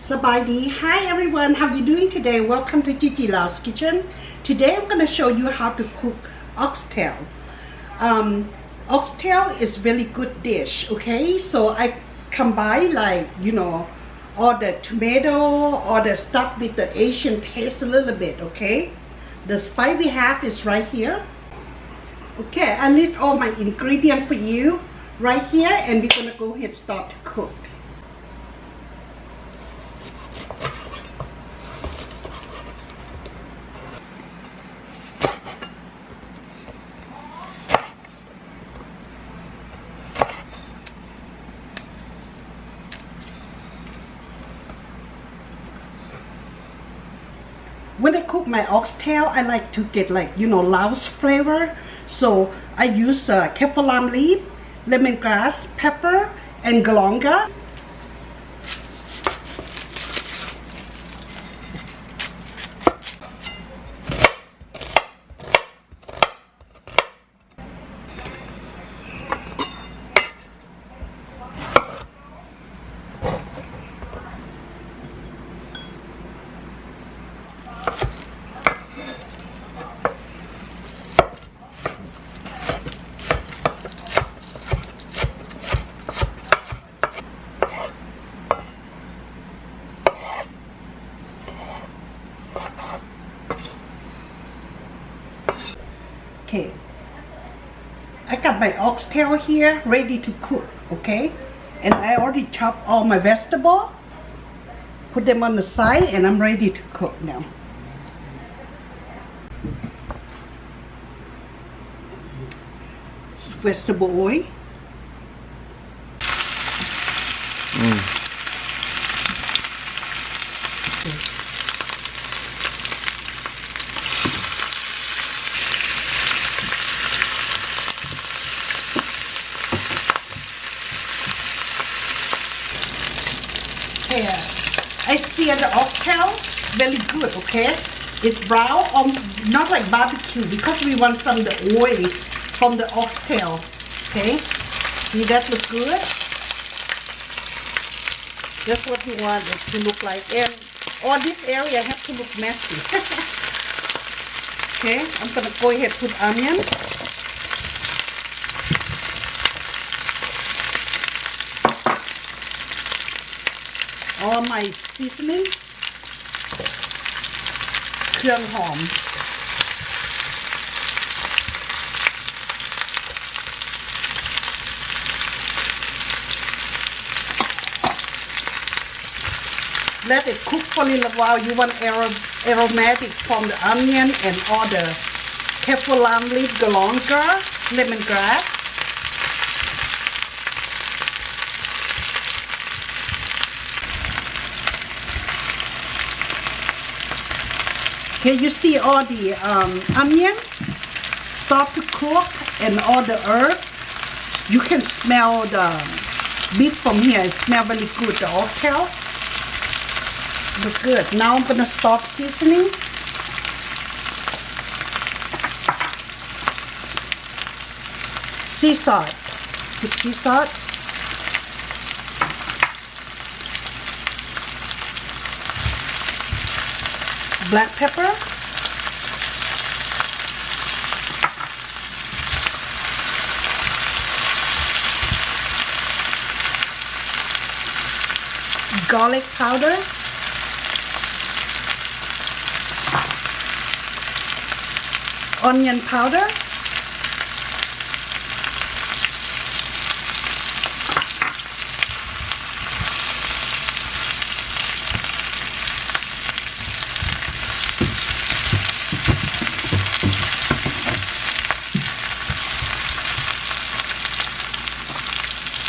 Sabadi. Hi everyone, how you doing today? Welcome to Gigi Lao's kitchen. Today I'm going to show you how to cook oxtail. Oxtail is really good dish, okay? So I combine all the tomato, all the stuff with the Asian taste a little bit, okay? The spice we have is right here. Okay, I need all my ingredients for you right here, and we're going to go ahead and start to cook. When I cook my oxtail, I like to get Laos flavor. So I use kaffir leaf, lemongrass, pepper, and galonga. Okay, I got my oxtail here ready to cook, okay? And I already chopped all my vegetable, put them on the side, and I'm ready to cook now. It's vegetable oil. I sear the oxtail very good, okay? It's brown, not like barbecue, because we want some of the oil from the oxtail, okay? See, that look good? That's what you want it to look like, and all this area have to look messy. Okay, I'm gonna go ahead and put onion. All my seasoning, เครื่องหอม Let it cook for a little while. You want aromatic from the onion and all the kaffir leaf, galonga, lemongrass. Okay, you see all the onion start to cook and all the herb. You can smell the meat from here. It smells very good. The oxtail look good. Now I'm gonna start seasoning. Sea salt. Put sea salt. Black pepper, garlic powder, onion powder,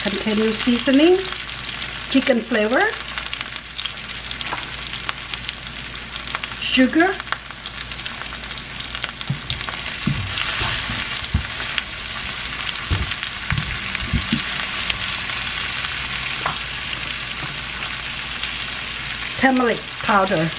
continue seasoning, chicken flavor, sugar, turmeric powder,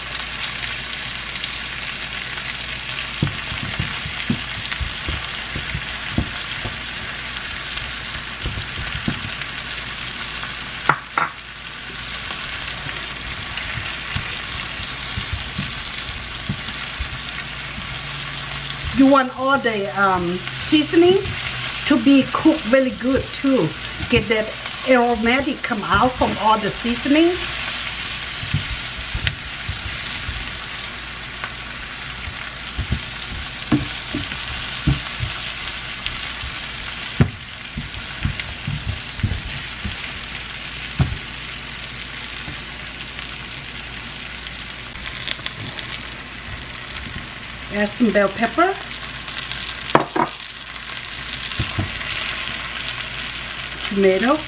you want all the seasoning to be cooked really good too. Get that aromatic come out from all the seasoning. Add some bell pepper. Tomato.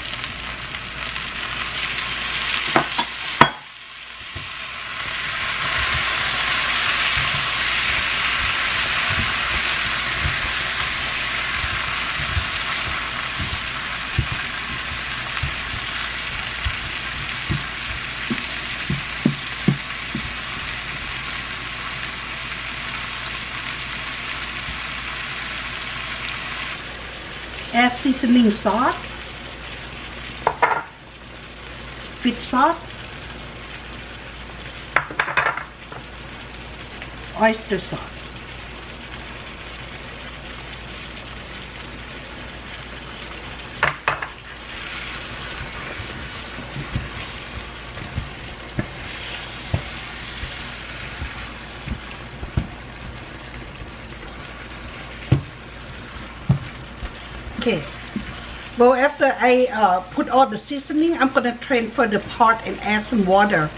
Add seasoning salt, fish salt, oyster salt. Okay. Well, after I put all the seasoning, I'm gonna transfer the pot and add some water.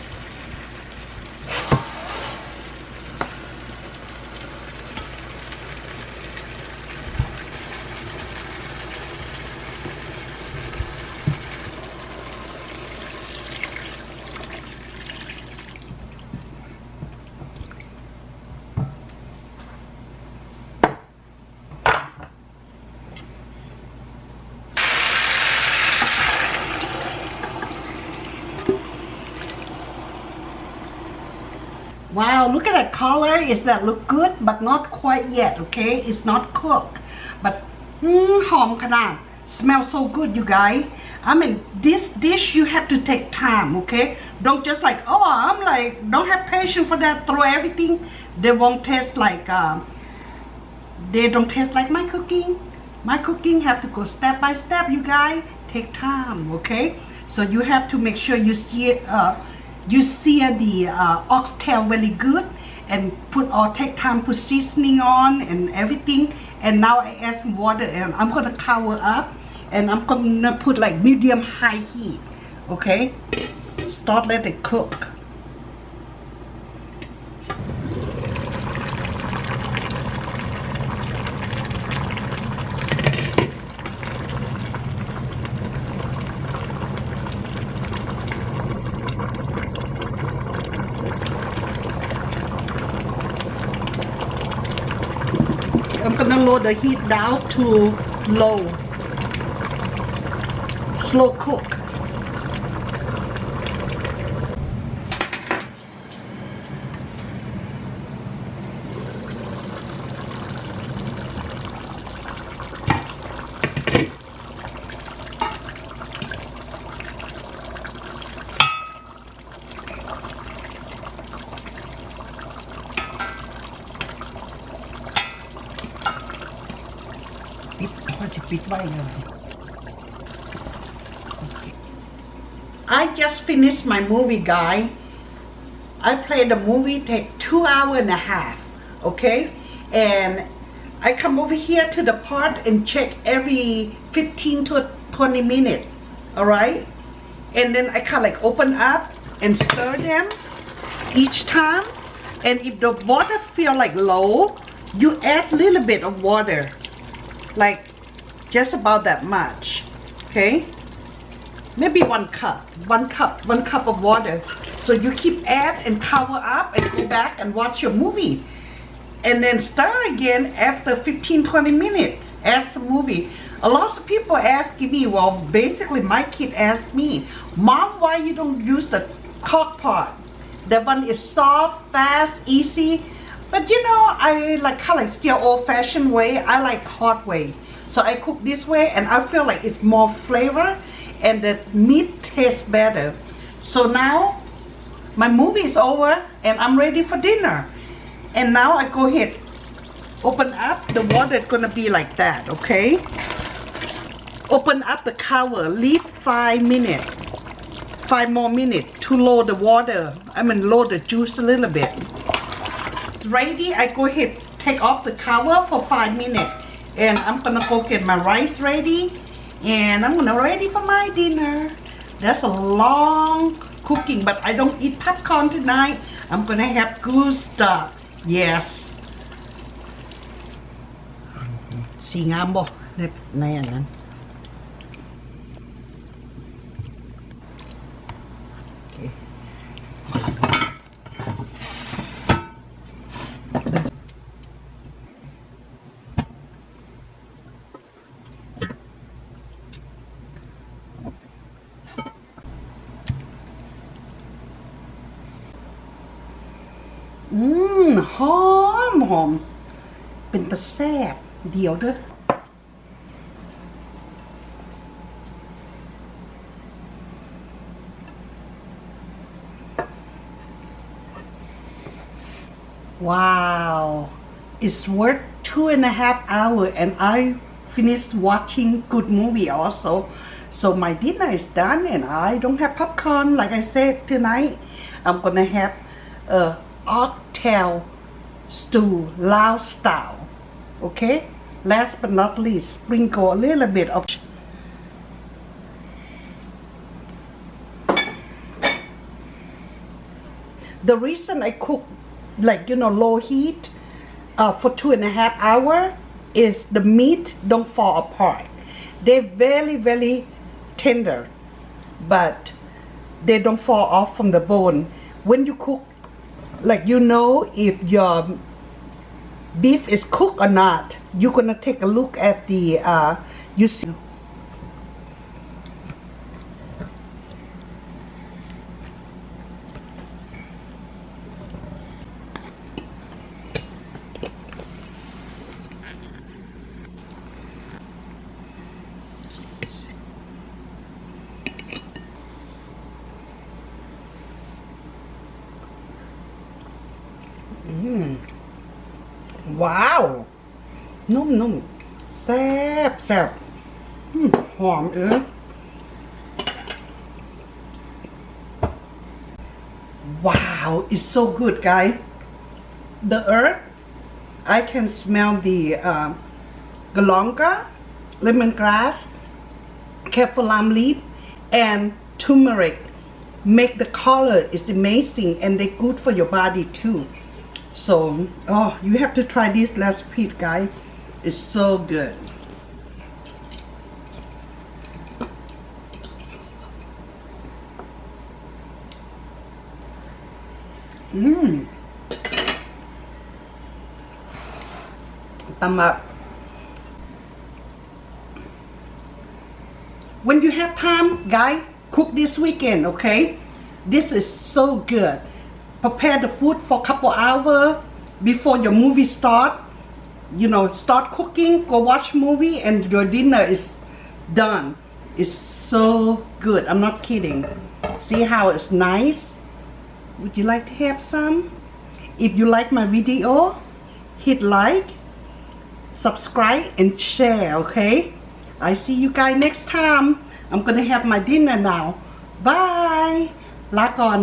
Wow, look at that color. Is that look good? But not quite yet, okay? It's not cooked. But, หอมขนาด smells so good, you guys. I mean, this dish, you have to take time, okay? Don't just like, oh, I'm like, don't have patience for that. Throw everything. They won't taste like, they don't taste like my cooking. My cooking have to go step by step, you guys. Take time, okay? So you have to make sure you see it, you sear the oxtail really good and take time put seasoning on and everything. And now I add some water and I'm gonna cover up and I'm gonna put like medium high heat. Okay, start let it cook. I'm gonna lower the heat down to low. Slow cook. I just finished my movie, guy. I played the movie, take 2 hours and a half, okay? And I come over here to the pot and check every 15 to 20 minutes, all right? And then I kind of like open up and stir them each time. And if the water feel like low, you add a little bit of water, like just about that much, okay? Maybe one cup of water. So you keep add and cover up and go back and watch your movie. And then stir again after 15-20 minutes. Add some movie. A lot of people asking me, well, basically my kid asked me, Mom, why you don't use the crock pot? That one is soft, fast, easy. But you know, I like kind of like still old-fashioned way. I like hot way. So I cook this way and I feel like it's more flavor and the meat tastes better. So now my movie is over and I'm ready for dinner. And now I go ahead Open up, the water is gonna be like that, okay? Open up the cover, leave 5 minutes, 5 more minutes to lower the water. Lower the juice a little bit. It's ready. I go ahead, take off the cover for 5 minutes, and I'm gonna go get my rice ready, and I'm gonna ready for my dinner. That's a long cooking, but I don't eat popcorn tonight. I'm gonna have good stuff. Yes. สีงามบ่ในอันนั้นหอมเป็นตะแซ่บเดี๋ยวเด้อWow, it's worth 2.5 hours, and I finished watching good movie also. So my dinner is done, and I don't have popcorn like I said tonight. I'm gonna have oxtail stew, Lao style. Okay. Last but not least, sprinkle a little bit of. The reason I cook low heat for 2.5 hours is the meat don't fall apart. They're very, very tender, but they don't fall off from the bone. When you cook, if your beef is cooked or not, you're gonna take a look at the you see. Wow นุ่มแซ่บหอมWow, it's so good, guys. The herb, I can smell the galonga, lemongrass, kaffir lime leaf, and turmeric. Make the color is amazing, and they're good for your body too. So, you have to try this recipe, guys. It's so good. Thumb up. When you have time, guys, cook this weekend, okay? This is so good. Prepare the food for a couple hours before your movie start. Start cooking, go watch movie, and your dinner is done. It's so good. I'm not kidding. See how it's nice? Would you like to have some? If you like my video, hit like, subscribe, and share, okay? I see you guys next time. I'm gonna have my dinner now. Bye. ลาก่อน